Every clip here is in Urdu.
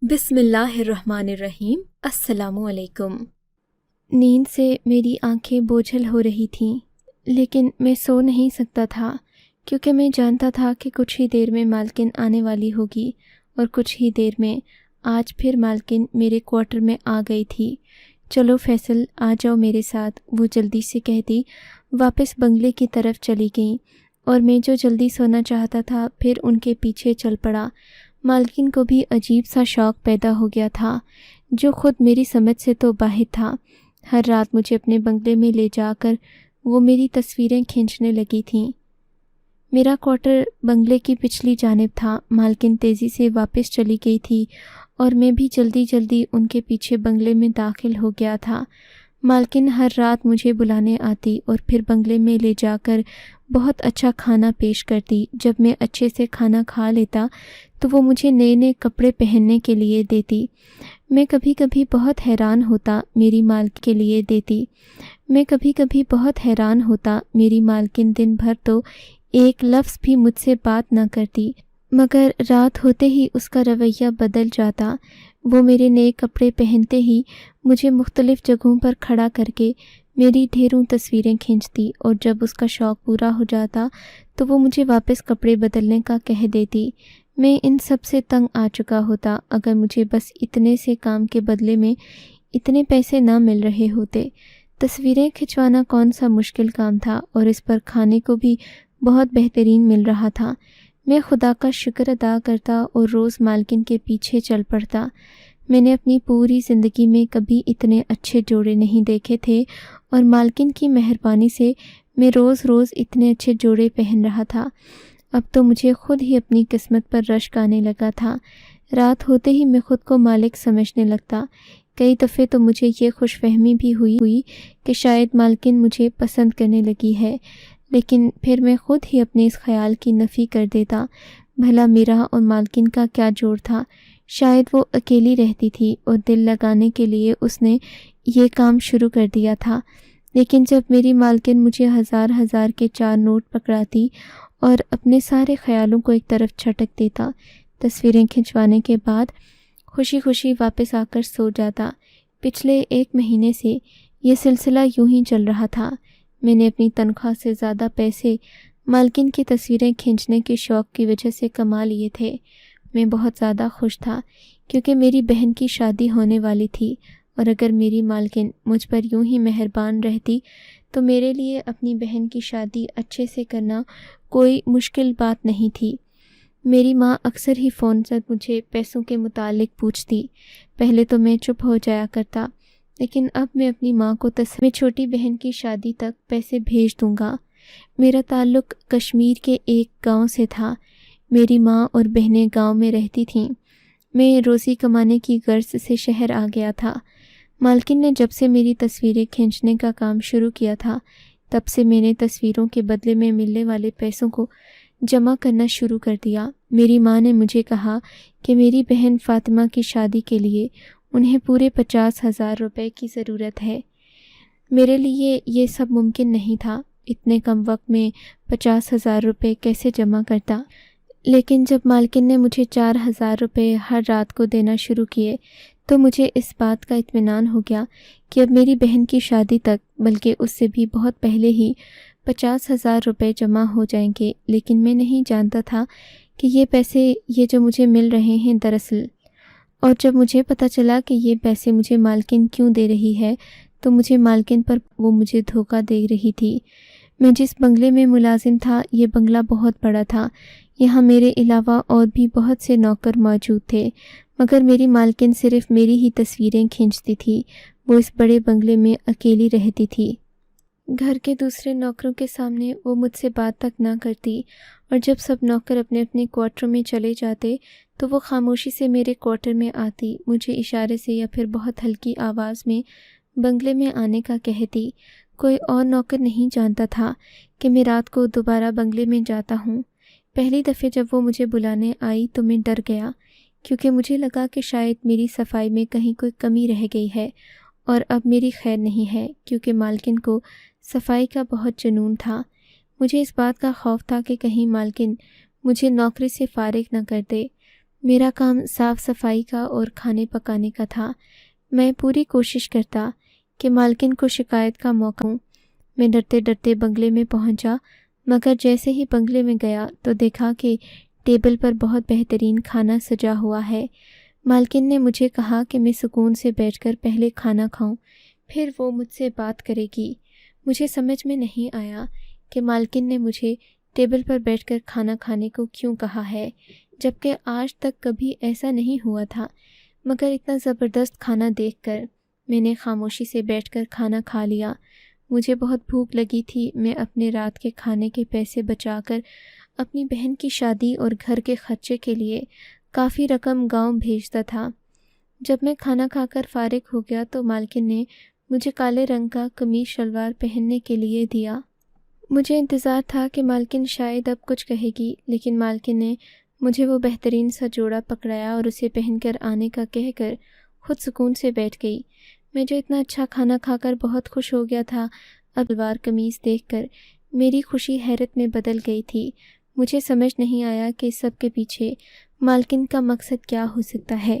بسم اللہ الرحمن الرحیم۔ السلام علیکم۔ نیند سے میری آنکھیں بوجھل ہو رہی تھیں، لیکن میں سو نہیں سکتا تھا کیونکہ میں جانتا تھا کہ کچھ ہی دیر میں مالکن آنے والی ہوگی، اور کچھ ہی دیر میں آج پھر مالکن میرے کوارٹر میں آ گئی تھی۔ چلو فیصل، آ جاؤ میرے ساتھ، وہ جلدی سے کہتی واپس بنگلے کی طرف چلی گئیں، اور میں جو جلدی سونا چاہتا تھا پھر ان کے پیچھے چل پڑا۔ مالکن کو بھی عجیب سا شوق پیدا ہو گیا تھا جو خود میری سمجھ سے تو باہر تھا۔ ہر رات مجھے اپنے بنگلے میں لے جا کر وہ میری تصویریں کھینچنے لگی تھیں۔ میرا کوارٹر بنگلے کی پچھلی جانب تھا۔ مالکن تیزی سے واپس چلی گئی تھی اور میں بھی جلدی جلدی ان کے پیچھے بنگلے میں داخل ہو گیا تھا۔ مالکن ہر رات مجھے بلانے آتی اور پھر بنگلے میں لے جا کر بہت اچھا کھانا پیش کرتی۔ جب میں اچھے سے کھانا کھا لیتا تو وہ مجھے نئے نئے کپڑے پہننے کے لیے دیتی۔ میں کبھی کبھی بہت حیران ہوتا میری مالکن دن بھر تو ایک لفظ بھی مجھ سے بات نہ کرتی، مگر رات ہوتے ہی اس کا رویہ بدل جاتا۔ وہ میرے نئے کپڑے پہنتے ہی مجھے مختلف جگہوں پر کھڑا کر کے میری ڈھیروں تصویریں کھینچتی، اور جب اس کا شوق پورا ہو جاتا تو وہ مجھے واپس کپڑے بدلنے کا کہہ دیتی۔ میں ان سب سے تنگ آ چکا ہوتا۔ اگر مجھے بس اتنے سے کام کے بدلے میں اتنے پیسے نہ مل رہے ہوتے۔ تصویریں کھنچوانا کون سا مشکل کام تھا، اور اس پر کھانے کو بھی بہت بہترین مل رہا تھا۔ میں خدا کا شکر ادا کرتا اور روز مالکن کے پیچھے چل پڑتا۔ میں نے اپنی پوری زندگی میں کبھی اتنے اچھے جوڑے نہیں دیکھے تھے، اور مالکن کی مہربانی سے میں روز روز اتنے اچھے جوڑے پہن رہا تھا۔ اب تو مجھے خود ہی اپنی قسمت پر رشک آنے لگا تھا۔ رات ہوتے ہی میں خود کو مالک سمجھنے لگتا۔ کئی دفعے تو مجھے یہ خوش فہمی بھی ہوئی کہ شاید مالکن مجھے پسند کرنے لگی ہے، لیکن پھر میں خود ہی اپنے اس خیال کی نفی کر دیتا۔ بھلا میرا اور مالکن کا کیا جوڑ تھا؟ شاید وہ اکیلی رہتی تھی اور دل لگانے کے لیے اس نے یہ کام شروع کر دیا تھا۔ لیکن جب میری مالکن مجھے ہزار ہزار کے 4 نوٹ پکڑاتی اور اپنے سارے خیالوں کو ایک طرف چھٹک دیتا، تصویریں کھنچوانے کے بعد خوشی خوشی واپس آ کر سو جاتا۔ پچھلے 1 مہینے سے یہ سلسلہ یوں ہی چل رہا تھا۔ میں نے اپنی تنخواہ سے زیادہ پیسے مالکن کی تصویریں کھینچنے کے شوق کی وجہ سے کما لیے تھے۔ میں بہت زیادہ خوش تھا کیونکہ میری بہن کی شادی ہونے والی تھی، اور اگر میری مالکن مجھ پر یوں ہی مہربان رہتی تو میرے لیے اپنی بہن کی شادی اچھے سے کرنا کوئی مشکل بات نہیں تھی۔ میری ماں اکثر ہی فون سے مجھے پیسوں کے متعلق پوچھتی۔ پہلے تو میں چپ ہو جایا کرتا، لیکن اب میں اپنی ماں کو میں چھوٹی بہن کی شادی تک پیسے بھیج دوں گا۔ میرا تعلق کشمیر کے ایک گاؤں سے تھا۔ میری ماں اور بہنیں گاؤں میں رہتی تھیں۔ میں روزی کمانے کی غرض سے شہر آ گیا تھا۔ مالکن نے جب سے میری تصویریں کھینچنے کا کام شروع کیا تھا، تب سے میں نے تصویروں کے بدلے میں ملنے والے پیسوں کو جمع کرنا شروع کر دیا۔ میری ماں نے مجھے کہا کہ میری بہن فاطمہ کی شادی کے لیے انہیں پورے 50,000 روپے کی ضرورت ہے۔ میرے لیے یہ سب ممکن نہیں تھا۔ اتنے کم وقت میں 50,000 روپے کیسے جمع کرتا؟ لیکن جب مالکن نے مجھے 4,000 روپے ہر رات کو دینا شروع کیے تو مجھے اس بات کا اطمینان ہو گیا کہ اب میری بہن کی شادی تک، بلکہ اس سے بھی بہت پہلے ہی 50,000 روپے جمع ہو جائیں گے۔ لیکن میں نہیں جانتا تھا کہ یہ پیسے جو مجھے مل رہے ہیں دراصل، اور جب مجھے پتہ چلا کہ یہ پیسے مجھے مالکن کیوں دے رہی ہے تو مجھے مالکن پر وہ مجھے دھوکہ دے رہی تھی۔ میں جس بنگلے میں ملازم تھا، یہ بنگلہ بہت بڑا تھا۔ یہاں میرے علاوہ اور بھی بہت سے نوکر موجود تھے، مگر میری مالکن صرف میری ہی تصویریں کھینچتی تھی۔ وہ اس بڑے بنگلے میں اکیلی رہتی تھی۔ گھر کے دوسرے نوکروں کے سامنے وہ مجھ سے بات تک نہ کرتی، اور جب سب نوکر اپنے اپنے کوارٹروں میں چلے جاتے تو وہ خاموشی سے میرے کوارٹر میں آتی، مجھے اشارے سے یا پھر بہت ہلکی آواز میں بنگلے میں آنے کا کہتی۔ کوئی اور نوکر نہیں جانتا تھا کہ میں رات کو دوبارہ بنگلے میں جاتا ہوں۔ پہلی دفعہ جب وہ مجھے بلانے آئی تو میں ڈر گیا، کیونکہ مجھے لگا کہ شاید میری صفائی میں کہیں کوئی کمی رہ گئی ہے، اور اب میری خیر نہیں ہے، کیونکہ مالکن کو صفائی کا بہت جنون تھا۔ مجھے اس بات کا خوف تھا کہ کہیں مالکن مجھے نوکری سے فارغ نہ کر دے۔ میرا کام صاف صفائی کا اور کھانے پکانے کا تھا۔ میں پوری کوشش کرتا کہ مالکن کو شکایت کا موقع دوں۔ میں ڈرتے ڈرتے بنگلے میں پہنچا، مگر جیسے ہی بنگلے میں گیا تو دیکھا کہ ٹیبل پر بہت بہترین کھانا سجا ہوا ہے۔ مالکن نے مجھے کہا کہ میں سکون سے بیٹھ کر پہلے کھانا کھاؤں، پھر وہ مجھ سے بات کرے گی۔ مجھے سمجھ میں نہیں آیا کہ مالکن نے مجھے ٹیبل پر بیٹھ کر کھانا کھانے کو کیوں کہا ہے، جبکہ آج تک کبھی ایسا نہیں ہوا تھا۔ مگر اتنا زبردست کھانا دیکھ کر میں نے خاموشی سے بیٹھ کر کھانا کھا لیا۔ مجھے بہت بھوک لگی تھی۔ میں اپنے رات کے کھانے کے پیسے بچا کر اپنی بہن کی شادی اور گھر کے خرچے کے لیے کافی رقم گاؤں بھیجتا تھا۔ جب میں کھانا کھا کر فارغ ہو گیا تو مالکن نے مجھے کالے رنگ کا قمیص شلوار پہننے کے لیے دیا۔ مجھے انتظار تھا کہ مالکن شاید اب کچھ کہے گی، لیکن مالکن نے مجھے وہ بہترین سا جوڑا پکڑایا اور اسے پہن کر آنے کا کہہ کر خود سکون سے بیٹھ گئی۔ میں جو اتنا اچھا کھانا کھا کر بہت خوش ہو گیا تھا، اب شلوار قمیص دیکھ کر میری خوشی حیرت میں بدل گئی تھی۔ مجھے سمجھ نہیں آیا کہ اس سب کے پیچھے مالکن کا مقصد کیا ہو سکتا ہے،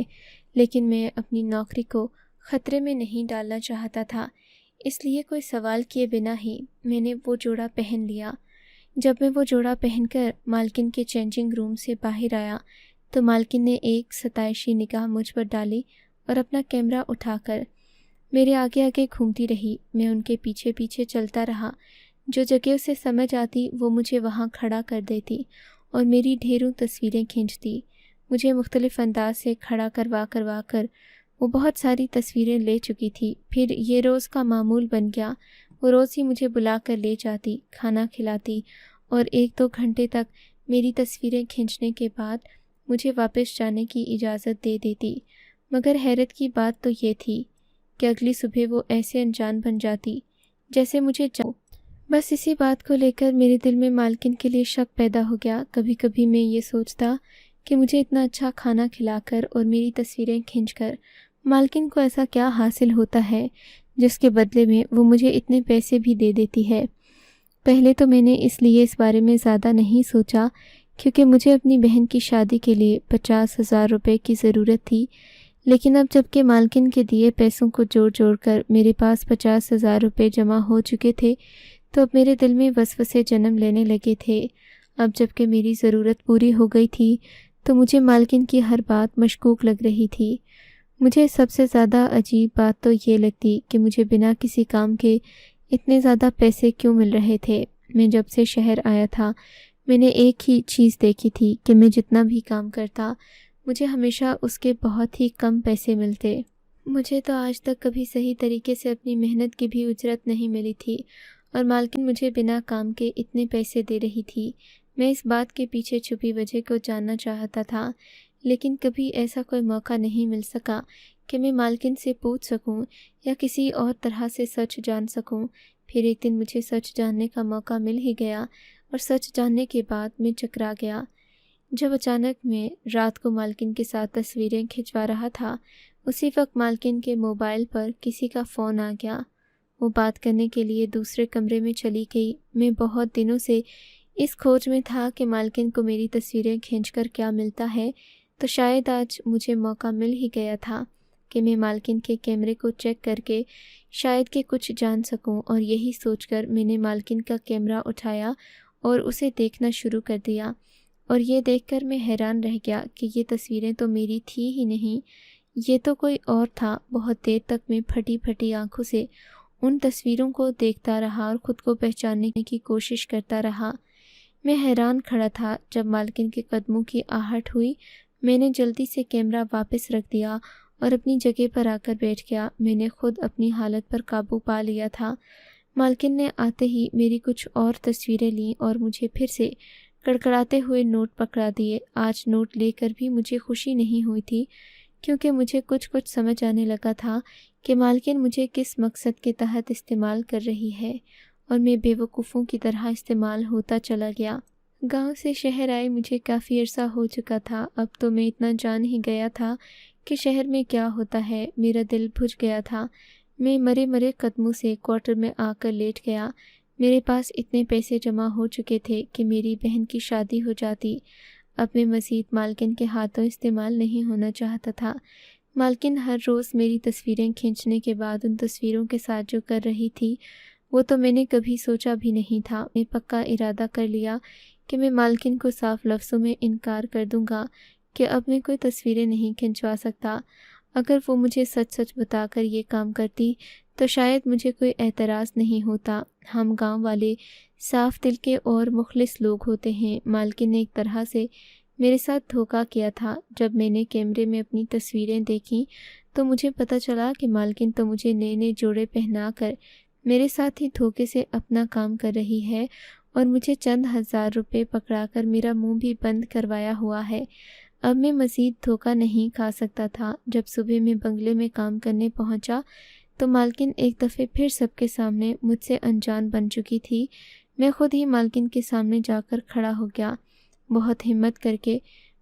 لیکن میں اپنی نوکری کو خطرے میں نہیں ڈالنا چاہتا تھا، اس لیے کوئی سوال کیے بنا ہی میں نے وہ جوڑا پہن لیا۔ جب میں وہ جوڑا پہن کر مالکن کے چینجنگ روم سے باہر آیا تو مالکن نے ایک ستائشی نگاہ مجھ پر ڈالی اور اپنا کیمرہ اٹھا کر میرے آگے آگے گھومتی رہی۔ میں ان کے پیچھے پیچھے چلتا رہا۔ جو جگہ اسے سمجھ آتی وہ مجھے وہاں کھڑا کر دیتی اور میری ڈھیروں تصویریں کھینچتی۔ مجھے مختلف انداز سے کھڑا کروا کر وہ بہت ساری تصویریں لے چکی تھی۔ پھر یہ روز کا معمول بن گیا۔ وہ روز ہی مجھے بلا کر لے جاتی، کھانا کھلاتی اور 1-2 گھنٹے تک میری تصویریں کھینچنے کے بعد مجھے واپس جانے کی اجازت دے دیتی۔ مگر حیرت کی بات تو یہ تھی کہ اگلی صبح وہ ایسے انجان بن جاتی جیسے مجھے بس اسی بات کو لے کر میرے دل میں مالکن کے لیے شک پیدا ہو گیا۔ کبھی کبھی میں یہ سوچتا کہ مجھے اتنا اچھا کھانا کھلا کر اور میری تصویریں کھینچ کر مالکن کو ایسا کیا حاصل ہوتا ہے جس کے بدلے میں وہ مجھے اتنے پیسے بھی دے دیتی ہے۔ پہلے تو میں نے اس لیے اس بارے میں زیادہ نہیں سوچا، کیونکہ مجھے اپنی بہن کی شادی کے لیے 50,000 روپے کی ضرورت تھی، لیکن اب جب کہ مالکن کے دیے پیسوں کو جوڑ کر میرے پاس 50,000 روپے جمع ہو چکے تھے تو اب میرے دل میں وسوسے جنم لینے لگے تھے۔ اب جب کہ میری ضرورت پوری ہو گئی تھی تو مجھے مالکن کی ہر بات مشکوک لگ رہی تھی۔ مجھے سب سے زیادہ عجیب بات تو یہ لگتی کہ مجھے بنا کسی کام کے اتنے زیادہ پیسے کیوں مل رہے تھے۔ میں جب سے شہر آیا تھا میں نے ایک ہی چیز دیکھی تھی کہ میں جتنا بھی کام کرتا مجھے ہمیشہ اس کے بہت ہی کم پیسے ملتے۔ مجھے تو آج تک کبھی صحیح طریقے سے اپنی محنت کی بھی اجرت نہیں ملی تھی اور مالکن مجھے بنا کام کے اتنے پیسے دے رہی تھی۔ میں اس بات کے پیچھے چھپی وجہ کو جاننا چاہتا تھا، لیکن کبھی ایسا کوئی موقع نہیں مل سکا کہ میں مالکن سے پوچھ سکوں یا کسی اور طرح سے سچ جان سکوں۔ پھر ایک دن مجھے سچ جاننے کا موقع مل ہی گیا اور سچ جاننے کے بعد میں چکرا گیا۔ جب اچانک میں رات کو مالکن کے ساتھ تصویریں کھنچوا رہا تھا، اسی وقت مالکن کے موبائل پر کسی کا فون آ گیا۔ وہ بات کرنے کے لیے دوسرے کمرے میں چلی گئی۔ میں بہت دنوں سے اس کھوج میں تھا کہ مالکن کو میری تصویریں کھینچ کر کیا ملتا ہے، تو شاید آج مجھے موقع مل ہی گیا تھا کہ میں مالکن کے کیمرے کو چیک کر کے شاید کہ کچھ جان سکوں، اور یہی سوچ کر میں نے مالکن کا کیمرہ اٹھایا اور اسے دیکھنا شروع کر دیا، اور یہ دیکھ کر میں حیران رہ گیا کہ یہ تصویریں تو میری تھی ہی نہیں، یہ تو کوئی اور تھا۔ بہت دیر تک میں پھٹی پھٹی آنکھوں سے ان تصویروں کو دیکھتا رہا اور خود کو پہچاننے کی کوشش کرتا رہا۔ میں حیران کھڑا تھا۔ جب مالکن کے قدموں کی آہٹ ہوئی میں نے جلدی سے کیمرہ واپس رکھ دیا اور اپنی جگہ پر آ کر بیٹھ گیا۔ میں نے خود اپنی حالت پر قابو پا لیا تھا۔ مالکن نے آتے ہی میری کچھ اور تصویریں لیں اور مجھے پھر سے کڑکڑاتے ہوئے نوٹ پکڑا دیے۔ آج نوٹ لے کر بھی مجھے خوشی نہیں ہوئی تھی، کیونکہ مجھے کچھ سمجھ آنے لگا تھا کہ مالکن مجھے کس مقصد کے تحت استعمال کر رہی ہے، اور میں بے وقوفوں کی طرح استعمال ہوتا چلا گیا۔ گاؤں سے شہر آئے مجھے کافی عرصہ ہو چکا تھا۔ اب تو میں اتنا جان ہی گیا تھا کہ شہر میں کیا ہوتا ہے۔ میرا دل بجھ گیا تھا۔ میں مرے قدموں سے کوارٹر میں آ کر لیٹ گیا۔ میرے پاس اتنے پیسے جمع ہو چکے تھے کہ میری بہن کی شادی ہو جاتی۔ اب میں مزید مالکن کے ہاتھوں استعمال نہیں ہونا چاہتا تھا۔ مالکن ہر روز میری تصویریں کھینچنے کے بعد ان تصویروں کے ساتھ جو کر رہی تھی وہ تو میں نے کبھی سوچا بھی نہیں تھا۔ میں پکا ارادہ کر لیا کہ میں مالکن کو صاف لفظوں میں انکار کر دوں گا کہ اب میں کوئی تصویریں نہیں کھنچوا سکتا۔ اگر وہ مجھے سچ سچ بتا کر یہ کام کرتی تو شاید مجھے کوئی اعتراض نہیں ہوتا۔ ہم گاؤں والے صاف دل کے اور مخلص لوگ ہوتے ہیں۔ مالکن نے ایک طرح سے میرے ساتھ دھوکہ کیا تھا۔ جب میں نے کیمرے میں اپنی تصویریں دیکھیں تو مجھے پتہ چلا کہ مالکن تو مجھے نئے نئے جوڑے پہنا کر میرے ساتھ ہی دھوکے سے اپنا کام کر رہی ہے اور مجھے چند ہزار روپے پکڑا کر میرا منہ بھی بند کروایا ہوا ہے۔ اب میں مزید دھوکہ نہیں کھا سکتا تھا۔ جب صبح میں بنگلے میں کام کرنے پہنچا تو مالکن ایک دفعہ پھر سب کے سامنے مجھ سے انجان بن چکی تھی۔ میں خود ہی مالکن کے سامنے جا کر کھڑا ہو گیا۔ بہت ہمت کر کے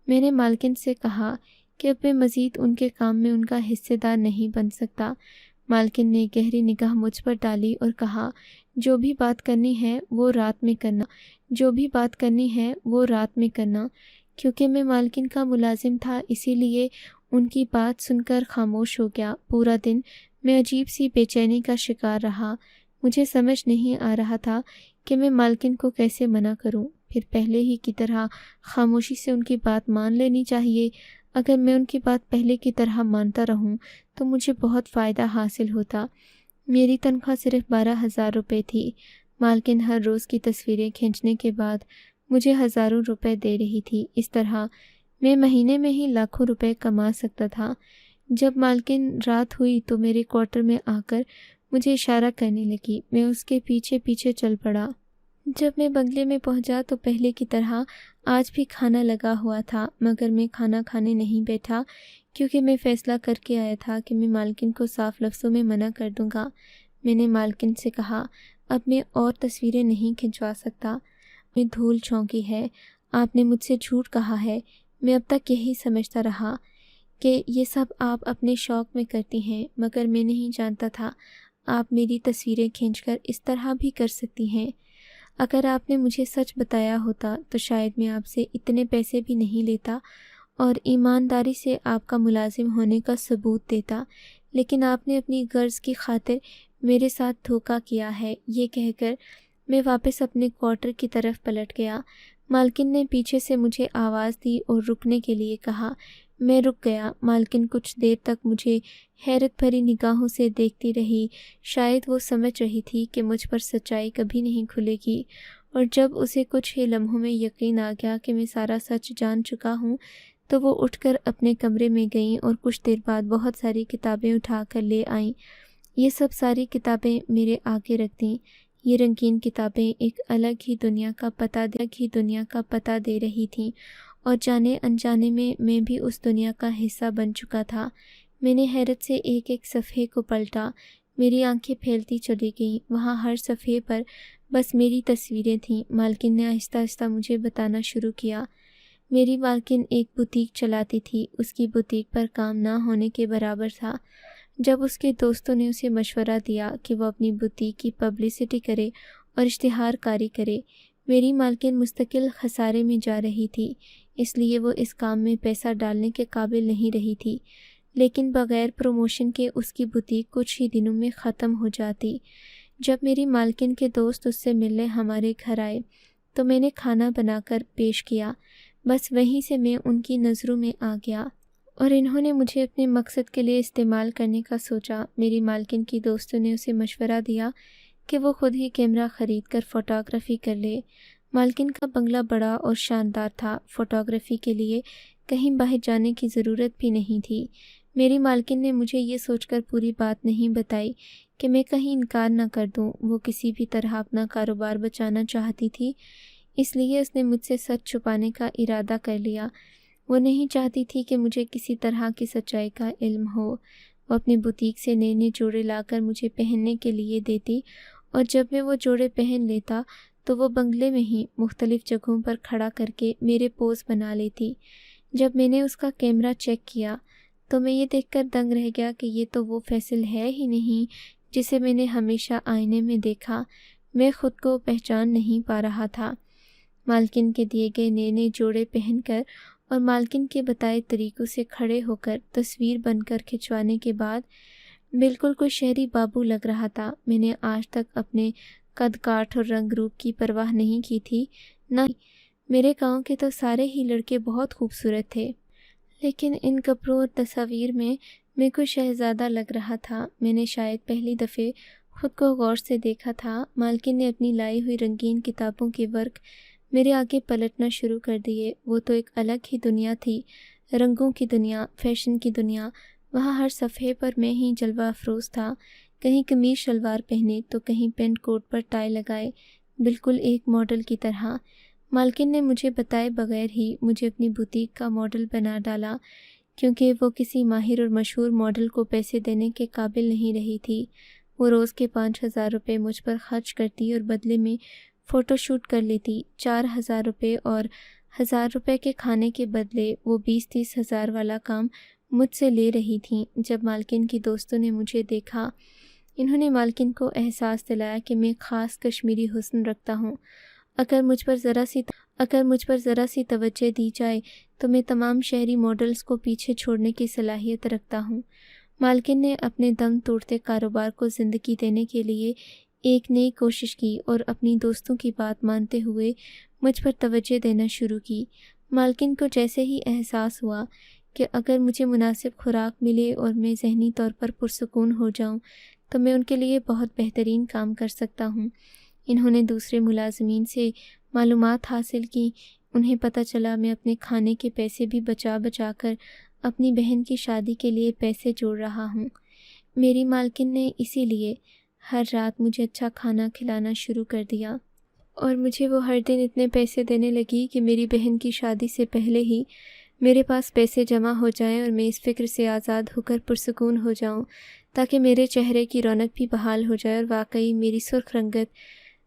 میں نے مالکن سے کہا کہ اب میں مزید ان کے کام میں ان کا حصہ دار نہیں بن سکتا۔ مالکن نے گہری نگاہ مجھ پر ڈالی اور کہا، جو بھی بات کرنی ہے وہ رات میں کرنا، جو بھی بات کرنی ہے وہ رات میں کرنا۔ کیونکہ میں مالکن کا ملازم تھا اسی لیے ان کی بات سن کر خاموش ہو گیا۔ پورا دن میں عجیب سی بے چینی کا شکار رہا۔ مجھے سمجھ نہیں آ رہا تھا کہ میں مالکن کو کیسے منع کروں۔ پھر پہلے ہی کی طرح خاموشی سے ان کی بات مان لینی چاہیے۔ اگر میں ان کی بات پہلے کی طرح مانتا رہوں تو مجھے بہت فائدہ حاصل ہوتا۔ میری تنخواہ صرف 12,000 روپے تھی۔ مالکن ہر روز کی تصویریں کھینچنے کے بعد مجھے ہزاروں روپے دے رہی تھی۔ اس طرح میں مہینے میں ہی لاکھوں روپے کما سکتا تھا۔ جب مالکن رات ہوئی تو میرے کوارٹر میں آ کر مجھے اشارہ کرنے لگی۔ میں اس کے پیچھے پیچھے چل پڑا۔ جب میں بنگلے میں پہنچا تو پہلے کی طرح آج بھی کھانا لگا ہوا تھا، مگر میں کھانا کھانے نہیں بیٹھا کیونکہ میں فیصلہ کر کے آیا تھا کہ میں مالکن کو صاف لفظوں میں منع کر دوں گا۔ میں نے مالکن سے کہا، اب میں اور تصویریں نہیں کھنچوا سکتا۔ میں دھول چونکی ہے۔ آپ نے مجھ سے جھوٹ کہا ہے۔ میں اب تک یہی سمجھتا رہا کہ یہ سب آپ اپنے شوق میں کرتی ہیں، مگر میں نہیں جانتا تھا آپ میری تصویریں کھینچ کر اس طرح بھی کر سکتی ہیں۔ اگر آپ نے مجھے سچ بتایا ہوتا تو شاید میں آپ سے اتنے پیسے بھی نہیں لیتا اور ایمانداری سے آپ کا ملازم ہونے کا ثبوت دیتا، لیکن آپ نے اپنی غرض کی خاطر میرے ساتھ دھوکہ کیا ہے۔ یہ کہہ کر میں واپس اپنے کوارٹر کی طرف پلٹ گیا۔ مالکن نے پیچھے سے مجھے آواز دی اور رکنے کے لیے کہا۔ میں رک گیا۔ مالکن کچھ دیر تک مجھے حیرت بھری نگاہوں سے دیکھتی رہی۔ شاید وہ سمجھ رہی تھی کہ مجھ پر سچائی کبھی نہیں کھلے گی، اور جب اسے کچھ ہی لمحوں میں یقین آ گیا کہ میں سارا سچ جان چکا ہوں تو وہ اٹھ کر اپنے کمرے میں گئیں اور کچھ دیر بعد بہت ساری کتابیں اٹھا کر لے آئیں۔ یہ سب ساری کتابیں میرے آگے رکھ دیں۔ یہ رنگین کتابیں ایک الگ ہی دنیا کا پتہ دے رہی تھیں، اور جانے انجانے میں بھی اس دنیا کا حصہ بن چکا تھا۔ میں نے حیرت سے ایک ایک صفحے کو پلٹا۔ میری آنکھیں پھیلتی چلی گئیں۔ وہاں ہر صفحے پر بس میری تصویریں تھیں۔ مالکن نے آہستہ آہستہ مجھے بتانا شروع کیا۔ میری مالکن ایک بوتیک چلاتی تھی۔ اس کی بوتیک پر کام نہ ہونے کے برابر تھا۔ جب اس کے دوستوں نے اسے مشورہ دیا کہ وہ اپنی بوتیک کی پبلسٹی کرے اور اشتہار کاری کرے، میری مالکن مستقل خسارے میں جا رہی تھی، اس لیے وہ اس کام میں پیسہ ڈالنے کے قابل نہیں رہی تھی۔ لیکن بغیر پروموشن کے اس کی بوتیک کچھ ہی دنوں میں ختم ہو جاتی۔ جب میری مالکن کے دوست اس سے ملنے ہمارے گھر آئے تو میں نے کھانا بنا کر پیش کیا۔ بس وہیں سے میں ان کی نظروں میں آ گیا اور انہوں نے مجھے اپنے مقصد کے لیے استعمال کرنے کا سوچا۔ میری مالکن کی دوستوں نے اسے مشورہ دیا کہ وہ خود ہی کیمرہ خرید کر فوٹوگرافی کر لے۔ مالکن کا بنگلہ بڑا اور شاندار تھا۔ فوٹوگرافی کے لیے کہیں باہر جانے کی ضرورت بھی نہیں تھی۔ میری مالکن نے مجھے یہ سوچ کر پوری بات نہیں بتائی کہ میں کہیں انکار نہ کر دوں۔ وہ کسی بھی طرح اپنا کاروبار بچانا چاہتی تھی، اس لیے اس نے مجھ سے سچ چھپانے کا ارادہ کر لیا۔ وہ نہیں چاہتی تھی کہ مجھے کسی طرح کی سچائی کا علم ہو۔ وہ اپنی بوتیک سے نئے نئے جوڑے لا کر مجھے پہننے کے لیے دیتی، اور جب میں وہ جوڑے پہن لیتا تو وہ بنگلے میں ہی مختلف جگہوں پر کھڑا کر کے میرے پوز بنا لیتی۔ جب میں نے اس کا کیمرہ چیک کیا تو میں یہ دیکھ کر دنگ رہ گیا کہ یہ تو وہ فیصل ہے ہی نہیں جسے میں نے ہمیشہ آئینے میں دیکھا۔ میں خود کو پہچان نہیں پا رہا تھا۔ مالکن کے دیے گئے نئے نئے جوڑے پہن کر اور مالکن کے بتائے طریقوں سے کھڑے ہو کر تصویر بن کر کھنچوانے کے بعد بالکل کوئی شہری بابو لگ رہا تھا۔ میں نے آج تک اپنے قد کاٹ اور رنگ روپ کی پرواہ نہیں کی تھی، نہ میرے گاؤں کے تو سارے ہی لڑکے بہت خوبصورت تھے، لیکن ان کپڑوں اور تصاویر میں کوئی شہزادہ لگ رہا تھا۔ میں نے شاید پہلی دفعہ خود کو غور سے دیکھا تھا۔ مالکن نے اپنی لائی ہوئی رنگین کتابوں کے ورق میرے آگے پلٹنا شروع کر دیے۔ وہ تو ایک الگ ہی دنیا تھی، رنگوں کی دنیا، فیشن کی دنیا۔ وہاں ہر صفحے پر میں ہی جلوہ افروز تھا، کہیں قمیض شلوار پہنے تو کہیں پینٹ کوٹ پر ٹائی لگائے، بالکل ایک ماڈل کی طرح۔ مالکن نے مجھے بتائے بغیر ہی مجھے اپنی بوتیک کا ماڈل بنا ڈالا، کیونکہ وہ کسی ماہر اور مشہور ماڈل کو پیسے دینے کے قابل نہیں رہی تھی۔ وہ روز کے 5,000 روپے مجھ پر خرچ کرتی اور بدلے میں فوٹو شوٹ کر لیتی۔ 4,000 روپے اور 1,000 روپے کے کھانے کے بدلے وہ 20-30 ہزار والا کام مجھ سے لے رہی تھیں۔ جب مالکن کی دوستوں نے مجھے دیکھا، انہوں نے مالکن کو احساس دلایا کہ میں خاص کشمیری حسن رکھتا ہوں۔ اگر مجھ پر ذرا سی توجہ دی جائے تو میں تمام شہری ماڈلز کو پیچھے چھوڑنے کی صلاحیت رکھتا ہوں۔ مالکن نے اپنے دم توڑتے کاروبار کو زندگی دینے کے لیے ایک نئی کوشش کی اور اپنی دوستوں کی بات مانتے ہوئے مجھ پر توجہ دینا شروع کی۔ مالکن کو جیسے ہی احساس ہوا کہ اگر مجھے مناسب خوراک ملے اور میں ذہنی طور پر پرسکون ہو جاؤں تو میں ان کے لیے بہت بہترین کام کر سکتا ہوں۔ انہوں نے دوسرے ملازمین سے معلومات حاصل کی۔ انہیں پتہ چلا میں اپنے کھانے کے پیسے بھی بچا کر اپنی بہن کی شادی کے لیے پیسے جوڑ رہا ہوں۔ میری مالکن نے اسی لیے ہر رات مجھے اچھا کھانا کھلانا شروع کر دیا اور مجھے وہ ہر دن اتنے پیسے دینے لگی کہ میری بہن کی شادی سے پہلے ہی میرے پاس پیسے جمع ہو جائیں اور میں اس فکر سے آزاد ہو کر پرسکون ہو جاؤں تاکہ میرے چہرے کی رونق بھی بحال ہو جائے، اور واقعی میری سرخ رنگت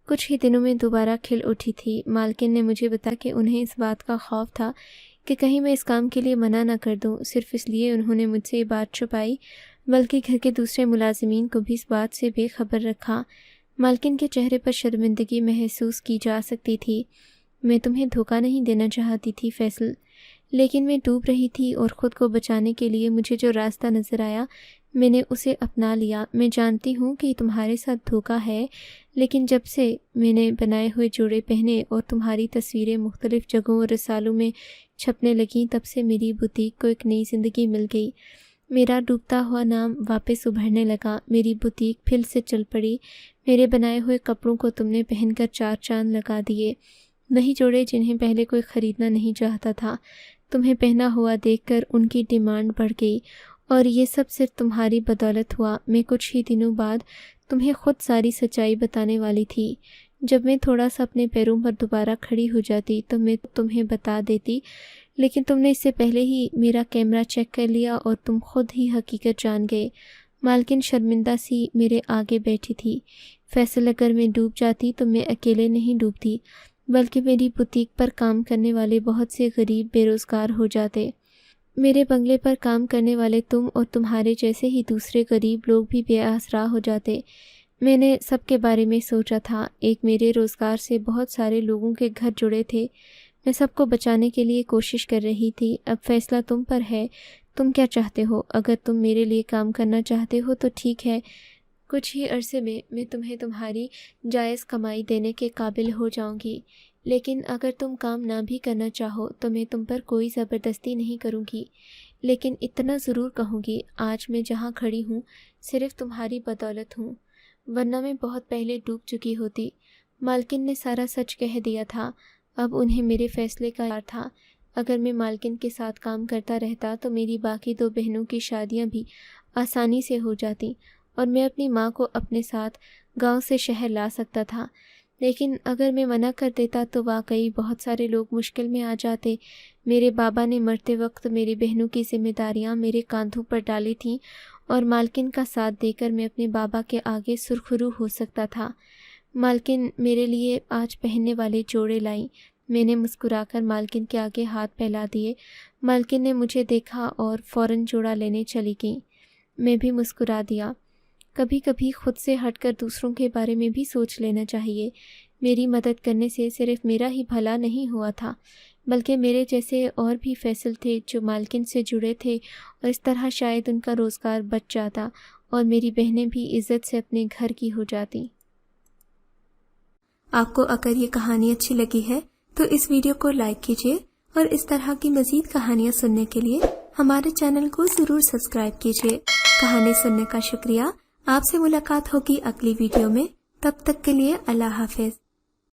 کچھ ہی دنوں میں دوبارہ کھل اٹھی تھی۔ مالکن نے مجھے بتایا کہ انہیں اس بات کا خوف تھا کہ کہیں میں اس کام کے لیے منع نہ کر دوں۔ صرف اس لیے انہوں نے مجھ سے یہ بات چھپائی، بلکہ گھر کے دوسرے ملازمین کو بھی اس بات سے بے خبر رکھا۔ مالکن کے چہرے پر شرمندگی محسوس کی جا سکتی تھی۔ میں تمہیں دھوکہ نہیں دینا چاہتی تھی فیصل، لیکن میں ڈوب رہی تھی اور خود کو بچانے کے لیے مجھے جو راستہ نظر آیا میں نے اسے اپنا لیا۔ میں جانتی ہوں کہ تمہارے ساتھ دھوکہ ہے، لیکن جب سے میں نے بنائے ہوئے جوڑے پہنے اور تمہاری تصویریں مختلف جگہوں اور رسالوں میں چھپنے لگیں، تب سے میری بوتیک کو ایک نئی زندگی مل گئی۔ میرا ڈوبتا ہوا نام واپس ابھرنے لگا، میری بوتیک پھر سے چل پڑی۔ میرے بنائے ہوئے کپڑوں کو تم نے پہن کر 4 چاند لگا دیے، وہی جوڑے جنہیں پہلے کوئی خریدنا نہیں چاہتا تھا۔ تمہیں پہنا ہوا دیکھ کر ان کی ڈیمانڈ بڑھ گئی، اور یہ سب صرف تمہاری بدولت ہوا۔ میں کچھ ہی دنوں بعد تمہیں خود ساری سچائی بتانے والی تھی۔ جب میں تھوڑا سا اپنے پیروں پر دوبارہ کھڑی ہو جاتی تو میں تمہیں بتا دیتی، لیکن تم نے اس سے پہلے ہی میرا کیمرہ چیک کر لیا اور تم خود ہی حقیقت جان گئے۔ مالکن شرمندہ سی میرے آگے بیٹھی تھی۔ فیصل، اگر میں ڈوب جاتی تو میں اکیلے نہیں ڈوبتی، بلکہ میری بوتیک پر کام کرنے والے بہت سے غریب بے روزگار ہو جاتے۔ میرے بنگلے پر کام کرنے والے تم اور تمہارے جیسے ہی دوسرے غریب لوگ بھی بے آسرا ہو جاتے۔ میں نے سب کے بارے میں سوچا تھا۔ ایک میرے روزگار سے بہت سارے لوگوں کے گھر جڑے تھے۔ میں سب کو بچانے کے لیے کوشش کر رہی تھی۔ اب فیصلہ تم پر ہے، تم کیا چاہتے ہو؟ اگر تم میرے لیے کام کرنا چاہتے ہو تو ٹھیک ہے، کچھ ہی عرصے میں تمہیں تمہاری جائز کمائی دینے کے قابل ہو جاؤں گی، لیکن اگر تم کام نہ بھی کرنا چاہو تو میں تم پر کوئی زبردستی نہیں کروں گی، لیکن اتنا ضرور کہوں گی، آج میں جہاں کھڑی ہوں صرف تمہاری بدولت ہوں، ورنہ میں بہت پہلے ڈوب چکی ہوتی۔ مالکن نے سارا سچ کہہ دیا تھا۔ اب انہیں میرے فیصلے کا یاد تھا۔ اگر میں مالکن کے ساتھ کام کرتا رہتا تو میری باقی 2 بہنوں کی شادیاں بھی آسانی سے ہو جاتی اور میں اپنی ماں کو اپنے ساتھ گاؤں سے شہر لا سکتا تھا، لیکن اگر میں منع کر دیتا تو واقعی بہت سارے لوگ مشکل میں آ جاتے۔ میرے بابا نے مرتے وقت میری بہنوں کی ذمہ داریاں میرے کاندھوں پر ڈالی تھیں اور مالکن کا ساتھ دے کر میں اپنے بابا کے آگے سرخرو ہو سکتا تھا۔ مالکن میرے لیے آج پہننے والے جوڑے لائیں۔ میں نے مسکرا کر مالکن کے آگے ہاتھ پھیلا دیے۔ مالکن نے مجھے دیکھا اور فوراً جوڑا لینے چلی گئیں۔ میں بھی مسکرا دیا۔ کبھی کبھی خود سے ہٹ کر دوسروں کے بارے میں بھی سوچ لینا چاہیے۔ میری مدد کرنے سے صرف میرا ہی بھلا نہیں ہوا تھا بلکہ میرے جیسے اور بھی فیصل تھے جو مالکن سے جڑے تھے، اور اس طرح شاید ان کا روزگار بچ جاتا اور میری بہنیں بھی عزت سے اپنے گھر کی ہو جاتی۔ آپ کو اگر یہ کہانی اچھی لگی ہے تو اس ویڈیو کو لائک کیجیے، اور اس طرح کی مزید کہانیاں سننے کے لیے ہمارے چینل کو ضرور سبسکرائب کیجیے۔ کہانی سننے کا شکریہ۔ آپ سے ملاقات ہوگی اگلی ویڈیو میں، تب تک کے لیے اللہ حافظ۔